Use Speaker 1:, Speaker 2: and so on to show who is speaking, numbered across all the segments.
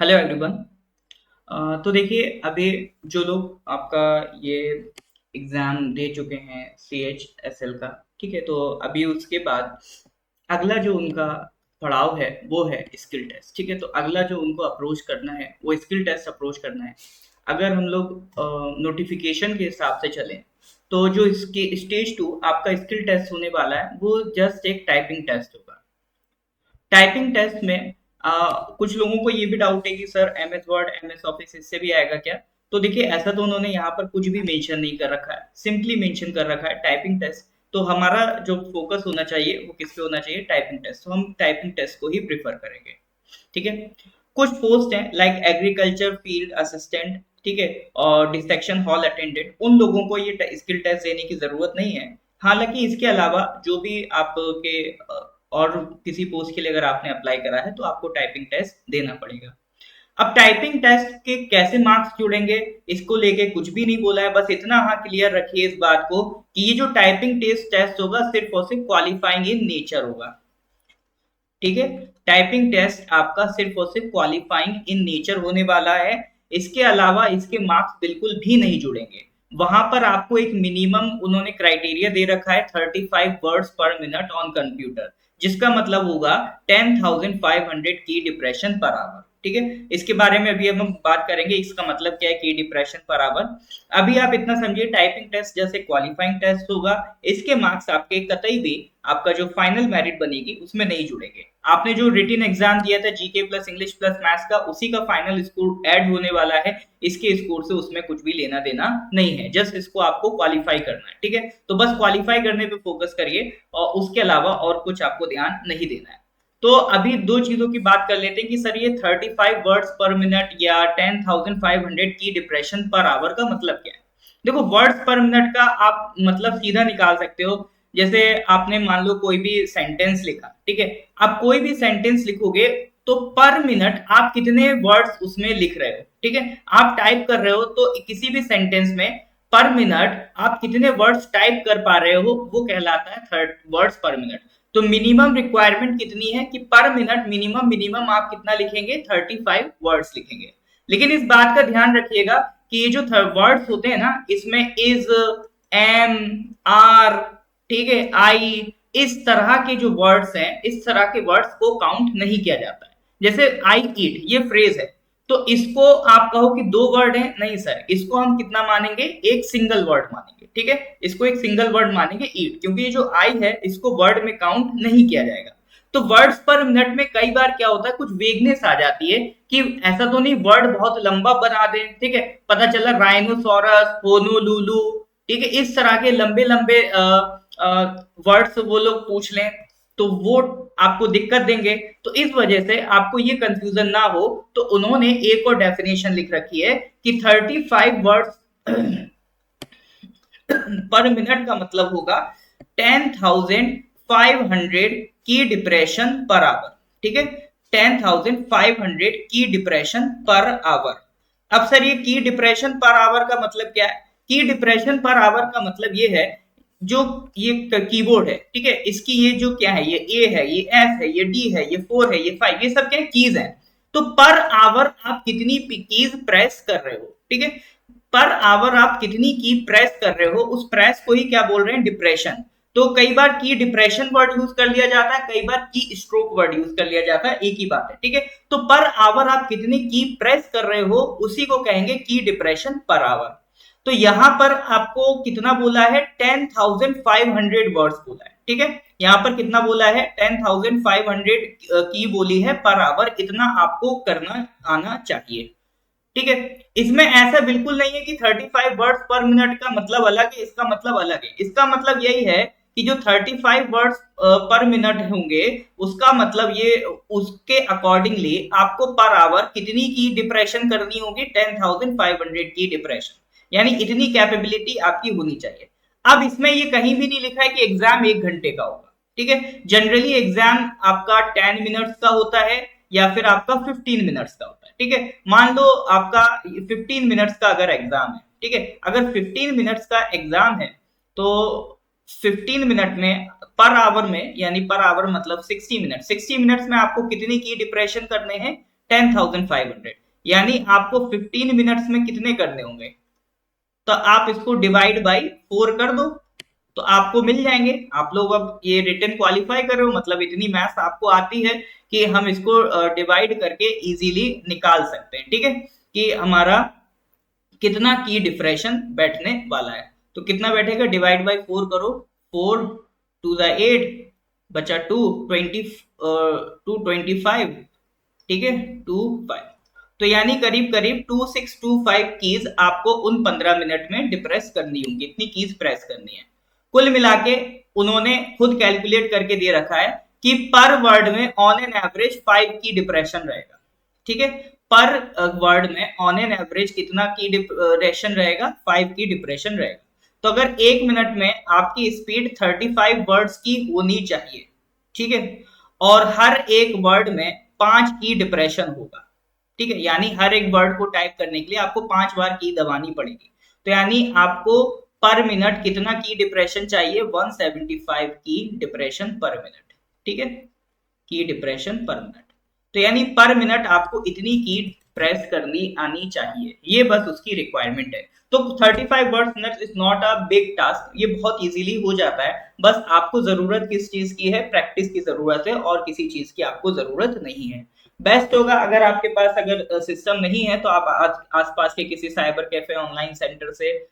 Speaker 1: Hello everyone. तो देखिए अभी जो लोग आपका ये एग्ज़ाम दे चुके हैं CHSL का, ठीक है? तो अभी उसके बाद अगला जो उनका पड़ाव है वो है स्किल टेस्ट, ठीक है? तो अगला जो उनको अप्रोच करना है वो स्किल टेस्ट अप्रोच करना है। अगर हम लोग नोटिफिकेशन के हिसाब से चलें तो जो इसके स्टेज 2 आपका स्किल टेस्ट होने वाला है वो जस्ट एक टाइपिंग टेस्ट होगा। टाइपिंग टेस्ट में कुछ लोगों को ये भी डाउट है कि sir MS word MS office इससे भी आएगा क्या। तो देखिए ऐसा तो उन्होंने यहाँ पर कुछ भी मेंशन नहीं कर रखा है, सिंपली मेंशन कर रखा है टाइपिंग टेस्ट। तो हमारा जो फोकस होना चाहिए वो किस पे होना चाहिए, टाइपिंग टेस्ट। तो हम टाइपिंग टेस्ट को ही प्रिफर करेंगे, ठीक है? कुछ पोस्ट हैं लाइक एग्रीकल्चर फील्ड असिस्टेंट, ठीक है, और डिसेक्शन हॉल अटेंडेंट, उन लोगों को ये स्किल टेस्ट देने की जरूरत नहीं है। हालांकि इसके अलावा जो भी आपके और किसी पोस्ट के लिए अगर आपने अप्लाई करा है तो आपको टाइपिंग टेस्ट देना पड़ेगा। अब टाइपिंग टेस्ट के कैसे मार्क्स जुड़ेंगे, इसको लेके कुछ भी नहीं बोला है। बस इतना हाँ क्लियर रखिए इस बात को कि ये जो टाइपिंग टेस्ट होगा सिर्फ और सिर्फ क्वालिफाइंग इन नेचर होगा, ठीक है? टाइपिंग टेस्ट आपका सिर्फ और सिर्फ क्वालिफाइंग इन नेचर होने वाला है। इसके अलावा इसके मार्क्स बिल्कुल भी नहीं जुड़ेंगे। वहां पर आपको एक मिनिमम उन्होंने क्राइटेरिया दे रखा है 35 वर्ड्स पर मिनट ऑन कंप्यूटर, जिसका मतलब होगा 10,500 की डिप्रेशन पर आवर, ठीक है? इसके बारे में अभी हम बात करेंगे, इसका मतलब क्या है की डिप्रेशन पर आवर। अभी आप इतना समझिए टाइपिंग टेस्ट जैसे क्वालिफाइंग टेस्ट होगा, इसके मार्क्स आपके कतई भी आपका जो फाइनल मेरिट बनेगी उसमें नहीं जुड़ेंगे। आपने जो रिटन एग्जाम दिया था GK plus English plus maths का, उसी का फाइनल स्कोर ऐड होने वाला है। इसके स्कोर से उसमें कुछ भी लेना देना नहीं है, जस्ट इसको आपको क्वालिफाई करना है, ठीक है? तो बस क्वालिफाई करने पे फोकस करिए और उसके अलावा और कुछ आपको ध्यान नहीं देना है। तो अभी दो चीजों की बात कर लेते हैं कि सर ये 35 वर्ड्स पर मिनट या 10,500 की डिप्रेशन पर आवर का मतलब क्या है। देखो वर्ड्स पर मिनट का आप मतलब सीधा निकाल सकते हो। जैसे आपने मान लो कोई भी सेंटेंस लिखा, ठीक है? आप कोई भी सेंटेंस लिखोगे तो पर मिनट आप कितने वर्ड्स उसमें लिख रहे हो, ठीक है? आप टाइप कर रहे हो तो किसी भी सेंटेंस में पर मिनट आप कितने वर्ड्स टाइप कर पा रहे हो वो कहलाता है 30 वर्ड्स पर मिनट। तो मिनिमम रिक्वायरमेंट कितनी है कि पर मिनट मिनिमम मिनिमम आप कितना लिखेंगे, 35 वर्ड्स लिखेंगे। लेकिन इस बात का ध्यान रखिएगा कि ये जो वर्ड्स होते हैं ना, इसमें इज, एम, आर, ठीक है, आई, इस तरह के जो वर्ड्स हैं, इस तरह के वर्ड्स को काउंट नहीं किया जाता है। जैसे आई ईट ये फ्रेज है, तो इसको आप कहो कि दो वर्ड है, नहीं सर, इसको हम कितना मानेंगे, एक सिंगल वर्ड मानेंगे, ठीक है? इसको एक सिंगल वर्ड मानेंगे ईट, क्योंकि ये जो आई है इसको वर्ड में काउंट नहीं किया जाएगा। तो वर्ड्स पर मिनट में कई बार क्या होता है, कुछ वेगनेस आ जाती है कि ऐसा तो नहीं वर्ड बहुत लंबा बना दे, ठीक है? पता चला राइनोसोरस, होनोलुलु, ठीक है, इस तरह के लंबे लंबे वर्ड्स वो लोग पूछ लें तो वो आपको दिक्कत देंगे। तो इस वजह से आपको ये कंफ्यूजन ना हो तो उन्होंने एक और डेफिनेशन लिख रखी है कि 35 वर्ड्स पर मिनट का मतलब होगा 10,500 की डिप्रेशन पर आवर, ठीक है? 10,500 की डिप्रेशन पर आवर। अब सर ये की डिप्रेशन पर आवर का मतलब क्या है? की डिप्रेशन पर आवर का मतलब ये है जो ये कीबोर्ड है, ठीक है, इसकी ये जो क्या है, ये ए है, ये एफ है, ये डी है, ये 4 है, ये 5, ये सब क्या कीज है। तो पर आवर आप कितनी कीज प्रेस कर रहे हो, ठीक है? पर आवर आप कितनी की प्रेस कर रहे हो, उस प्रेस को ही क्या बोल रहे हैं, डिप्रेशन। तो कई बार की डिप्रेशन वर्ड यूज कर लिया जाता है, कई बार की स्ट्रोक वर्ड यूज कर लिया जाता है, एक ही बात है, ठीक है? तो पर आवर आप कितनी की प्रेस कर रहे हो उसी को कहेंगे की डिप्रेशन पर आवर। तो यहां पर आपको कितना बोला है, 10,500 वर्ड्स बोला है, ठीक है? यहां पर कितना बोला है, 10,500 की बोली है पर आवर, इतना आपको करना आना चाहिए, ठीक है? इसमें ऐसा बिल्कुल नहीं है कि 35 वर्ड्स पर मिनट का मतलब अलग है, इसका मतलब अलग है। इसका मतलब यही है कि जो 35 वर्ड्स पर मिनट होंगे उसका मतलब ये उसके अकॉर्डिंगली आपको पर आवर कितनी की डिप्रेशन करनी होगी, 10,500 की डिप्रेशन, यानी इतनी कैपेबिलिटी आपकी होनी चाहिए। अब इसमें ये कहीं भी नहीं लिखा है कि एग्जाम 1 घंटे का होगा, ठीक है? जनरली एग्जाम आपका 10 मिनट्स का होता है या फिर आपका 15 मिनट्स का होता है, ठीक है? मान लो आपका 15 मिनट्स का अगर एग्जाम है, ठीक है, अगर 15 मिनट्स का एग्जाम है तो 15 मिनट में पर आवर में, यानी पर आवर मतलब 60 मिनट, 60 मिनट्स में आपको कितनी की डिप्रेशन करने हैं, 10,500, यानी आपको 15 मिनट्स में कितने करने होंगे? तो आप इसको डिवाइड बाई 4 कर दो तो आपको मिल जाएंगे। आप लोग अब ये रिटन क्वालिफाई कर रहे हो, मतलब इतनी मैथ्स आपको आती है कि हम इसको डिवाइड करके इजीली निकाल सकते हैं, ठीक है, कि हमारा कितना की डिफरेंशन बैठने वाला है। तो कितना बैठेगा, डिवाइड बाई 4 करो, 4 टू द 8 बचा 2 20 225, ठीक है, 25। तो यानी करीब करीब 2625 कीज आपको उन 15 मिनट में डिप्रेस करनी होंगी, इतनी कीज प्रेस करनी है। कुल मिला के उन्होंने खुद कैलकुलेट करके दे रखा है कि पर वर्ड में ऑन एन एवरेज 5 की डिप्रेशन रहेगा, ठीक है, पर वर्ड में ऑन एन एवरेज कितना की डिप्रेशन रहेगा, 5 की डिप्रेशन रहेगा। तो अगर 1 मिनट में आपकी स्पीड 35 वर्ड्स की होनी चाहिए, ठीक है, और हर एक वर्ड में 5 की डिप्रेशन होगा, ठीक है, यानी हर एक वर्ड को टाइप करने के लिए आपको 5 बार की दबानी पड़ेगी। तो यानी आपको पर मिनट कितना की डिप्रेशन चाहिए, 175 की डिप्रेशन पर मिनट, ठीक है, की डिप्रेशन पर मिनट। तो यानी पर मिनट आपको इतनी की प्रेस करनी आनी चाहिए, ये बस उसकी रिक्वायरमेंट है। तो 35 words minute is not a big task, ये बहुत इजीली हो जाता है। बस आपको जरूरत किस चीज की है, प्रैक्टिस की जरूरत है, और किसी चीज की आपको जरूरत नहीं है। बेस्ट होगा अगर आपके पास अगर सिस्टम नहीं है तो आप आसपास के किसी साइबर कैफे ऑनलाइन सेंटर से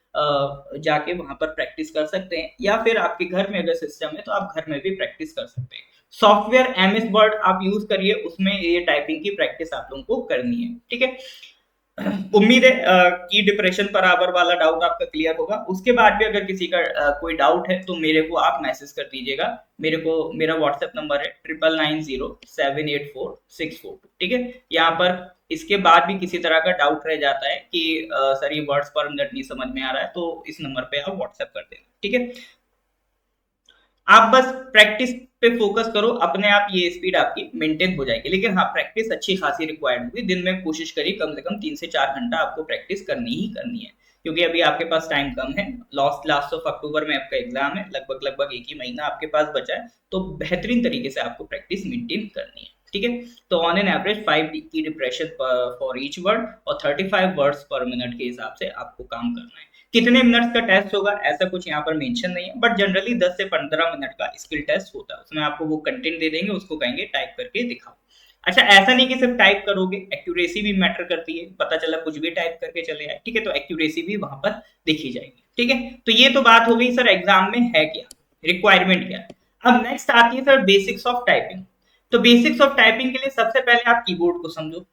Speaker 1: जाके वहां पर प्रैक्टिस कर सकते हैं, या फिर आपके घर में अगर सिस्टम है तो आप घर में भी प्रैक्टिस कर सकते हैं। सॉफ्टवेयर एमएस वर्ड आप यूज करिए, उसमें ये टाइपिंग की प्रैक्टिस आप लोगों को करनी है, ठीक है। उम्मीद है की डिप्रेशन पर आवर वाला डाउट आपका क्लियर होगा। उसके बाद भी अगर किसी का कोई डाउट है तो मेरे को आप मैसेज कर दीजिएगा। मेरा व्हाट्सएप नंबर है 9990784642, ठीक है। यहाँ पर इसके बाद भी किसी तरह का डाउट रह जाता है कि सर ये वर्ड्स पर मिनट नहीं समझ में आ रहा है, तो इस नंबर पे आप व्हाट्सएप कर देना, ठीक है। आप बस प्रैक्टिस पे फोकस करो, अपने आप ये स्पीड आपकी मेंटेन हो जाएगी। लेकिन हाँ, प्रैक्टिस अच्छी खासी रिक्वायर्ड होगी। दिन में कोशिश करिए कम से कम 3 से 4 घंटा आपको प्रैक्टिस करनी ही करनी है, क्योंकि अभी आपके पास टाइम कम है। लास्ट ऑफ अक्टूबर में आपका एग्जाम है, लगभग 1 ही महीना आपके पास बचा है, तो बेहतरीन तरीके से आपको प्रैक्टिस मेंटेन करनी है, ठीक है। तो ऑन एन एवरेज 5 की डिप्रेशन फॉर ईच वर्ड और 35 वर्ड्स पर मिनट के हिसाब से आपको काम करना है। कितने मिनट्स का टेस्ट होगा ऐसा कुछ यहाँ पर मेंशन नहीं है, बट जनरली 10 से 15 मिनट का स्किल टेस्ट होता है। उसमें आपको वो कंटेंट दे देंगे, उसको कहेंगे टाइप करके दिखाओ। अच्छा, ऐसा नहीं कि सिर्फ टाइप करोगे, एक्यूरेसी भी मैटर करती है। पता चला कुछ भी टाइप करके चले आए, ठीक है, तो एक्यूरेसी भी वहां पर देखी जाएगी, ठीक है। तो ये तो बात हो गई सर एग्जाम में है क्या, रिक्वायरमेंट क्या है। अब नेक्स्ट आती है सर बेसिक्स ऑफ टाइपिंग। तो बेसिक्स ऑफ टाइपिंग के लिए सबसे पहले आप कीबोर्ड को समझो।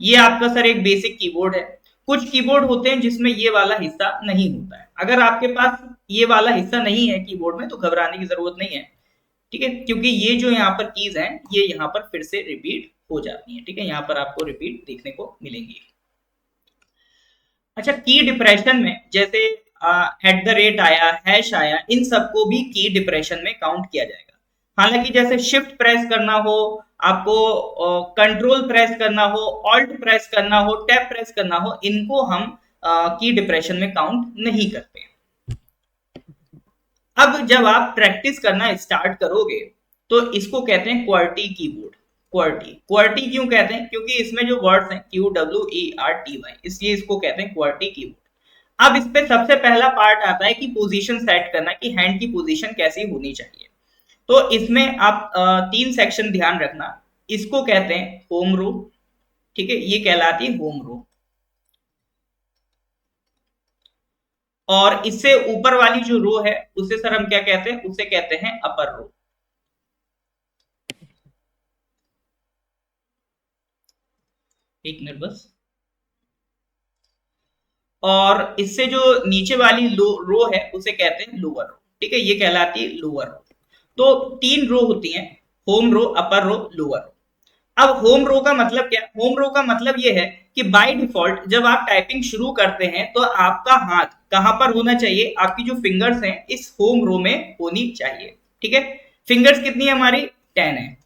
Speaker 1: ये आपका सर एक बेसिक कीबोर्ड है। कुछ कीबोर्ड होते हैं जिसमें ये वाला हिस्सा नहीं होता है। अगर आपके पास ये वाला हिस्सा नहीं है कीबोर्ड में तो घबराने की जरूरत नहीं है, ठीक है, क्योंकि ये जो यहाँ पर कीज हैं ये यहाँ पर फिर से रिपीट हो जाती है, ठीक है, यहाँ पर आपको रिपीट देखने को मिलेंगी। अच्छा, की डिप्रेशन में जैसे @ आया, हैश आया, इन सबको भी की डिप्रेशन में काउंट किया जाएगा। हालांकि जैसे शिफ्ट प्रेस करना हो, आपको कंट्रोल प्रेस करना हो, ऑल्ट प्रेस करना हो, टैब प्रेस करना हो, इनको हम की डिप्रेशन में काउंट नहीं करते। अब जब आप प्रैक्टिस करना स्टार्ट करोगे तो इसको कहते हैं क्वर्टी कीबोर्ड। क्वर्टी क्यों कहते हैं, क्योंकि इसमें जो वर्ड्स हैं QWERTY, इसलिए इसको कहते हैं क्वर्टी कीबोर्ड। अब इस पे सबसे पहला पार्ट आता है कि पोजीशन सेट करना, कि हैंड की पोजीशन कैसी होनी चाहिए। तो इसमें आप 3 सेक्शन ध्यान रखना। इसको कहते हैं होम रो, ठीक है, ये कहलाती है होम रो। और इससे ऊपर वाली जो रो है उसे सर हम क्या कहते हैं, उसे कहते हैं अपर रो। एक मिनट बस। और इससे जो नीचे वाली रो है उसे कहते हैं लोअर रो, ठीक है, ये कहलाती है लोअर रो। तो 3 रो होती हैं, होम रो, अपर रो, लोअर रो। अब होम रो का मतलब क्या, होम रो का मतलब ये है कि बाय डिफॉल्ट जब आप टाइपिंग शुरू करते हैं तो आपका हाथ कहां पर होना चाहिए, आपकी जो फिंगर्स हैं इस होम रो में होनी चाहिए, ठीक है। फिंगर्स कितनी है हमारी, 10 है।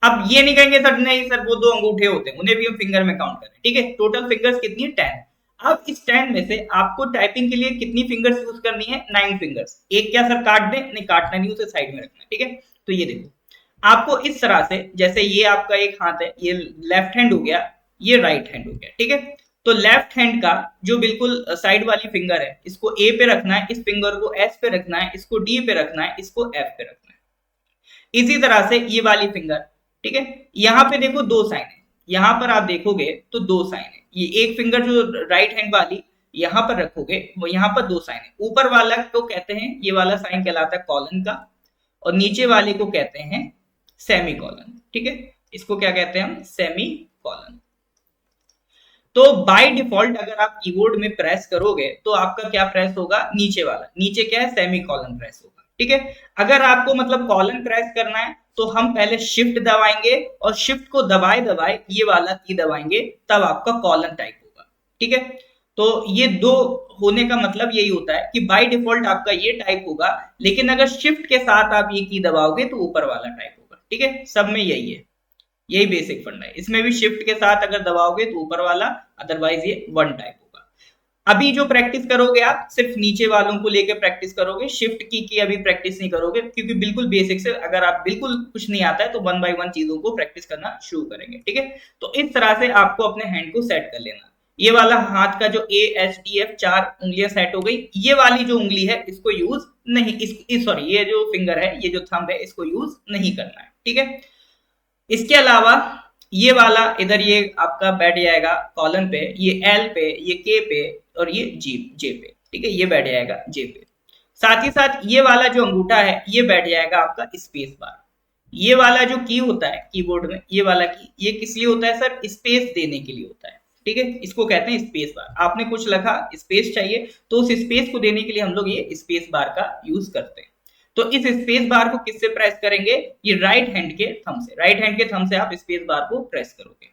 Speaker 1: अब ये नहीं कहेंगे सर नहीं सर वो 2 अंगूठे होते हैं, उन्हें भी हम फिंगर में काउंट करें, ठीक है। टोटल फिंगर्स कितनी है, 10। अब इस 10 में से आपको टाइपिंग के लिए कितनी फिंगर्स यूज करनी है, 9 फिंगर्स। एक क्या सर काट दें, नहीं काटना नहीं, उसे साइड में रखना, ठीक है। तो ये देखो आपको इस तरह से, जैसे ये आपका एक हाथ है, ये लेफ्ट हैंड हो गया, ये राइट हैंड हो गया, ठीक है। तो लेफ्ट हैंड का जो बिल्कुल साइड वाली फिंगर है, इसको ए पे रखना है, इस फिंगर को एस पे रखना है, इसको डी पे रखना है, इसको एफ पे रखना है। इसी तरह से ये वाली फिंगर, ठीक है। यहाँ पे देखो दो साइन है, यहाँ पर आप देखोगे तो दो साइन है। ये एक फिंगर जो राइट हैंड वाली यहाँ पर रखोगे, वो यहाँ पर दो साइन है। ऊपर वाला को कहते हैं, ये वाला साइन कहलाता है कॉलन का, और नीचे वाले को कहते हैं सेमी कॉलन, ठीक है। इसको क्या कहते हैं हम? Semi colon. तो बाय डिफॉल्ट अगर आप कीबोर्ड में प्रेस करोगे तो आपका क्या प्रेस होगा? नीचे वाला। नीचे क्या है? सेमी कॉलन प्रेस होगा, ठीक है। अगर आपको मतलब कॉलन प्रेस करना है तो हम पहले शिफ्ट दबाएंगे, और शिफ्ट को दबाए दबाए ये वाला की दबाएंगे, तब आपका कॉलन टाइप होगा, ठीक है। तो ये दो होने का मतलब यही होता है कि बाय डिफॉल्ट आपका ये टाइप होगा, लेकिन अगर शिफ्ट के साथ आप ये की दबाओगे तो ऊपर वाला टाइप होगा, ठीक है। सब में यही है, यही बेसिक फंडा है। इसमें भी शिफ्ट के साथ अगर दबाओगे तो ऊपर वाला, अदरवाइज ये वन टाइप होगा। अभी जो प्रैक्टिस करोगे आप सिर्फ नीचे वालों को लेकर प्रैक्टिस करोगे, शिफ्ट की अभी प्रैक्टिस नहीं करोगे, क्योंकि बिल्कुल बेसिक से अगर आप बिल्कुल कुछ नहीं आता है तो वन बाय वन चीजों को प्रैक्टिस करना शुरू करेंगे, ठीक है। तो इस तरह से आपको अपने हैंड को सेट कर लेना। ये वाला हाथ का जो ए एच डी एफ चार उंगलियां सेट हो गई। ये वाली जो उंगली है इसको यूज नहीं, इस सॉरी ये जो फिंगर है, ये जो थंब है, इसको यूज नहीं करना है, ठीक है। इसके अलावा ये वाला इधर ये आपका बैठ जाएगा कॉलन पे, ये एल पे, ये के पे, और ये जी जे पे, ठीक है। ये बैठ जाएगा जे पे। साथ ही साथ ये वाला जो अंगूठा है ये बैठ जाएगा आपका स्पेस बार। ये वाला जो की होता है कीबोर्ड में, ये वाला की, ये किस लिए होता है सर? स्पेस देने के लिए होता है, ठीक है। इसको कहते हैं स्पेस बार। आपने कुछ लिखा, स्पेस चाहिए, तो उस स्पेस को देने के लिए हम लोग ये स्पेस बार का यूज करते हैं। तो इस स्पेस बार को किससे प्रेस करेंगे? ये राइट हैंड के थंब से। राइट हैंड के थंब से आप स्पेस बार को प्रेस करोगे।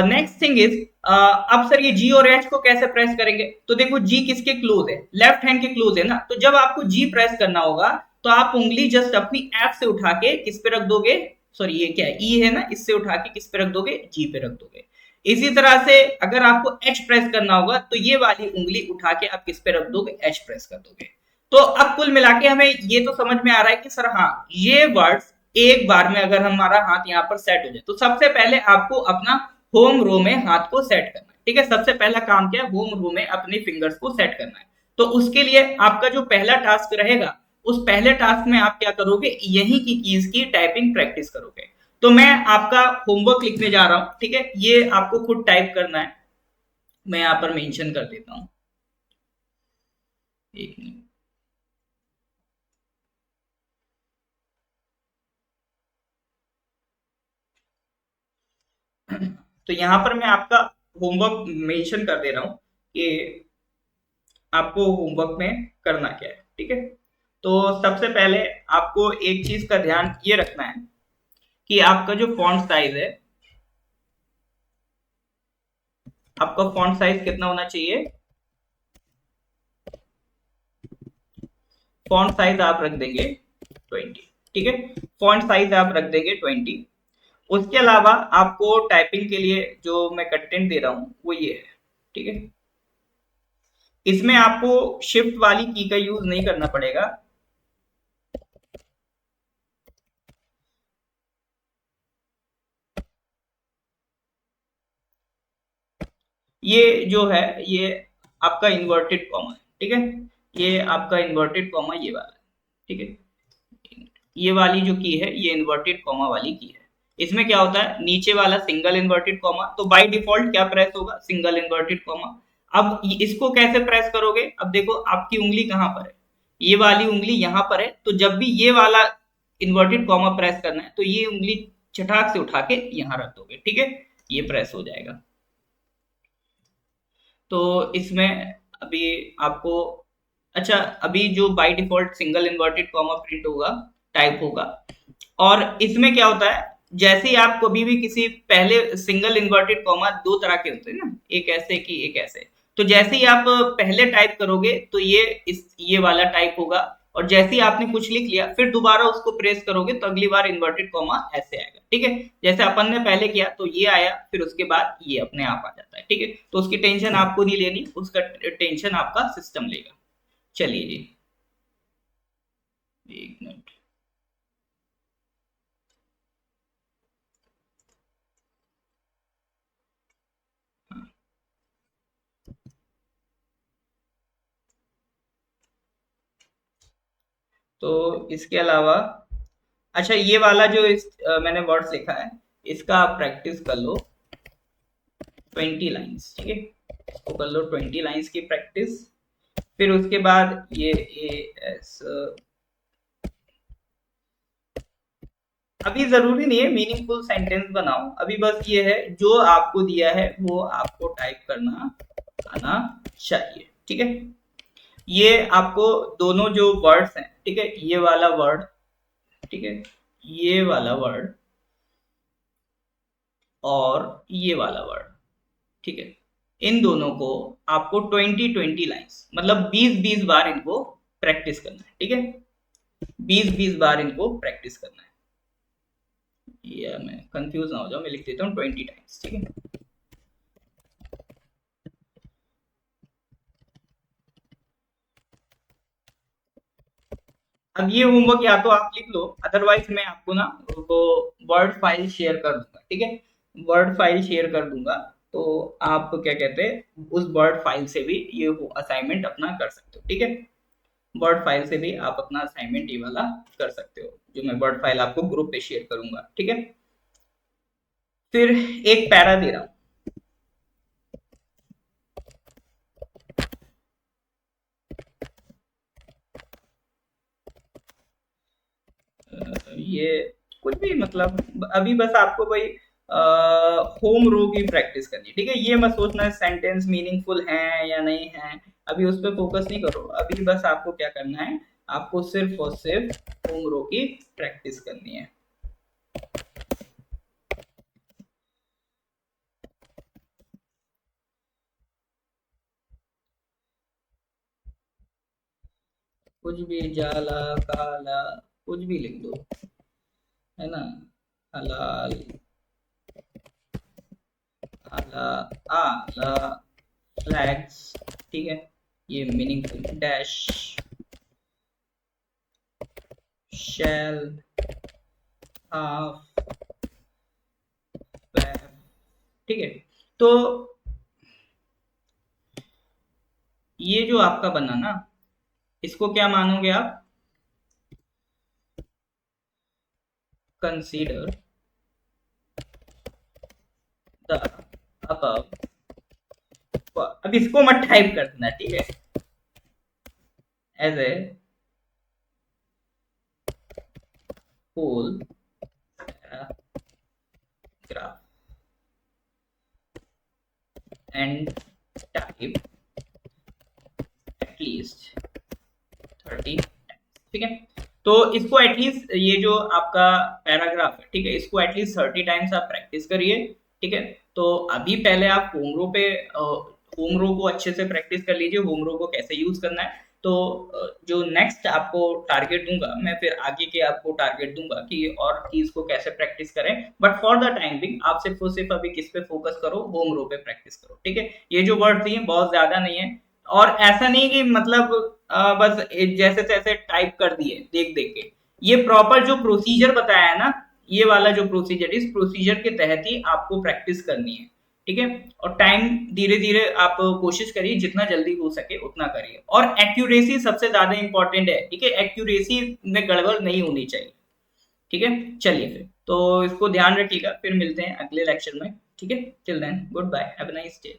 Speaker 1: नेक्स्ट थिंग इज, अब सर ये जी और एच को कैसे प्रेस करेंगे? तो देखो जी किसके क्लोज है? लेफ्ट हैंड के क्लोज है ना। तो जब आपको जी प्रेस करना होगा तो आप उंगली जस्ट अपनी एफ से उठा के किस पे रख दोगे? सॉरी ये क्या है? ई है ना, इससे उठा के किस पे रख दोगे? जी पे रख दोगे। इसी तरह से अगर आपको एच प्रेस करना होगा तो ये वाली उंगली उठा के आप किस पे रख दोगे? एच प्रेस कर दोगे। तो अब कुल मिला के हमें ये तो समझ में आ रहा है कि सर हाँ, ये वर्ड्स एक बार में अगर हमारा हाथ यहाँ पर सेट हो जाए, तो सबसे पहले आपको अपना होम रो में हाथ को सेट करना है, ठीक है। सबसे पहला काम क्या है? होम रो में अपने फिंगर्स को सेट करना है। तो उसके लिए आपका जो पहला टास्क रहेगा, उस पहले टास्क में आप क्या करोगे? यही की कीज की टाइपिंग प्रैक्टिस करोगे। तो मैं आपका होमवर्क लिखने जा रहा हूं, ठीक है। ये आपको खुद टाइप करना है। मैं यहाँ पर मेंशन कर देता हूं, एक मिनट। तो यहाँ पर मैं आपका होमवर्क मेंशन कर दे रहा हूँ कि आपको होमवर्क में करना क्या है, ठीक है। तो सबसे पहले आपको एक चीज का ध्यान ये रखना है कि आपका जो फॉन्ट साइज है, आपका फॉन्ट साइज कितना होना चाहिए? फॉन्ट साइज आप रख देंगे 20, ठीक है। फॉन्ट साइज आप रख देंगे 20। उसके अलावा आपको टाइपिंग के लिए जो मैं कंटेंट दे रहा हूं वो ये है, ठीक है। इसमें आपको शिफ्ट वाली की का यूज नहीं करना पड़ेगा। ये जो है ये आपका इन्वर्टेड कॉमा है, ठीक है। ये आपका इन्वर्टेड कॉमा ये वाला है, ठीक है। ये वाली जो की है ये इन्वर्टेड कॉमा वाली की है। इसमें क्या होता है? नीचे वाला सिंगल इन्वर्टेड कॉमा, तो बाय डिफॉल्ट क्या प्रेस होगा? Single inverted comma. अब इसको कैसे प्रेस करोगे? अब देखो आपकी उंगली कहां पर है? ये वाली उंगली यहां पर है। तो जब भी ये वाला इन्वर्टेड कॉमा प्रेस करना है तो ये उंगली चटाक से उठा के यहां रख दोगे, ठीक है। ये प्रेस हो जाएगा। तो इसमें अभी आपको, अच्छा अभी जो by default single inverted comma print होगा, टाइप होगा, और इसमें क्या होता है? जैसे ही आप कभी भी किसी, पहले सिंगल इन्वर्टेड कॉमा दो तरह के होते हैं ना, एक ऐसे की एक ऐसे। तो जैसे ही आप पहले टाइप करोगे तो ये वाला टाइप होगा, और जैसे ही आपने कुछ लिख लिया फिर दोबारा उसको प्रेस करोगे तो अगली बार इन्वर्टेड कॉमा ऐसे आएगा, ठीक है। जैसे अपन ने पहले किया तो ये आया, फिर उसके बाद ये अपने आप आ जाता है, ठीक है। तो उसकी टेंशन आपको नहीं लेनी, उसका टेंशन आपका सिस्टम लेगा। चलिए जी, एक मिनट। तो इसके अलावा अच्छा ये वाला जो मैंने वर्ड्स लिखा है इसका आप प्रैक्टिस कर लो 20 लाइन्स, ठीक है, इसको कर लो 20 लाइन्स की प्रैक्टिस। फिर उसके बाद ये ए एस, अभी जरूरी नहीं है मीनिंगफुल सेंटेंस बनाओ, अभी बस ये है जो आपको दिया है वो आपको टाइप करना आना चाहिए, ठीक है। ये आपको दोनों जो वर्ड्स हैं, ठीक है, ये वाला वर्ड, ठीक है, ये वाला वर्ड और ये वाला वर्ड, ठीक है, इन दोनों को आपको 20 लाइन्स मतलब 20 20 बार इनको प्रैक्टिस करना है, ठीक है, 20 20 बार इनको प्रैक्टिस करना है। ये मैं कंफ्यूज ना हो जाऊं, मैं लिख देता हूँ 20 टाइम्स, ठीक है। अब ये होमवर्क या तो आप लिख लो, अदरवाइज मैं आपको ना वो वर्ड फाइल शेयर कर दूंगा, ठीक है, वर्ड फाइल शेयर कर दूंगा। तो आप क्या कहते हैं उस वर्ड फाइल से भी ये असाइनमेंट अपना कर सकते हो, ठीक है, वर्ड फाइल से भी आप अपना असाइनमेंट ये वाला कर सकते हो, जो मैं वर्ड फाइल आपको ग्रुप पे शेयर करूंगा, ठीक है। फिर एक पैरा दे रहा हूँ, ये कुछ भी मतलब अभी बस आपको भाई होम रो की प्रैक्टिस करनी है, ठीक है, ये मत सोचना सेंटेंस मीनिंगफुल है या नहीं है, अभी उस पर फोकस नहीं करो, अभी बस आपको क्या करना है, आपको सिर्फ और सिर्फ होम रो की प्रैक्टिस करनी है। कुछ भी जाला काला कुछ भी लिख दो, है ना, हलाल आला आला फ्लैग्स, ठीक है, ये मीनिंगफुल डैश शैल हाफ, ठीक है। तो ये जो आपका बना ना, इसको क्या मानोगे आप, कंसीडर द अबव, अब इसको मत टाइप कर देना, ठीक है, as a whole graph and type at least 30, ठीक है। तो इसको एटलीस्ट ये जो आपका पैराग्राफ है, ठीक है, इसको एटलीस्ट 30 टाइम्स आप प्रैक्टिस करिए, ठीक है। तो अभी पहले आप होम रो पे होम रो को अच्छे से प्रैक्टिस कर लीजिए, होम रो को कैसे यूज करना है। तो जो नेक्स्ट आपको टारगेट दूंगा मैं, फिर आगे के आपको टारगेट दूंगा कि और चीज को कैसे प्रैक्टिस करें, but for the time being आप सिर्फ और सिर्फ अभी किस पे फोकस करो, होम रो पे प्रैक्टिस करो, ठीक है। ये जो वर्ड दिए बहुत ज्यादा नहीं है, और ऐसा नहीं कि मतलब बस जैसे तैसे टाइप कर दिए देख देख के, ये प्रॉपर जो प्रोसीजर बताया है ना, ये वाला जो प्रोसीजर, इस प्रोसीजर के तहत ही आपको प्रैक्टिस करनी है, ठीक है। और टाइम धीरे धीरे आप कोशिश करिए जितना जल्दी हो सके उतना करिए, और एक्यूरेसी सबसे ज्यादा इंपॉर्टेंट है, ठीक है, एक्यूरेसी में गड़बड़ नहीं होनी चाहिए, ठीक है। चलिए फिर तो इसको ध्यान रखिएगा, फिर मिलते हैं अगले लेक्चर में, ठीक है, till then good bye, have a nice day.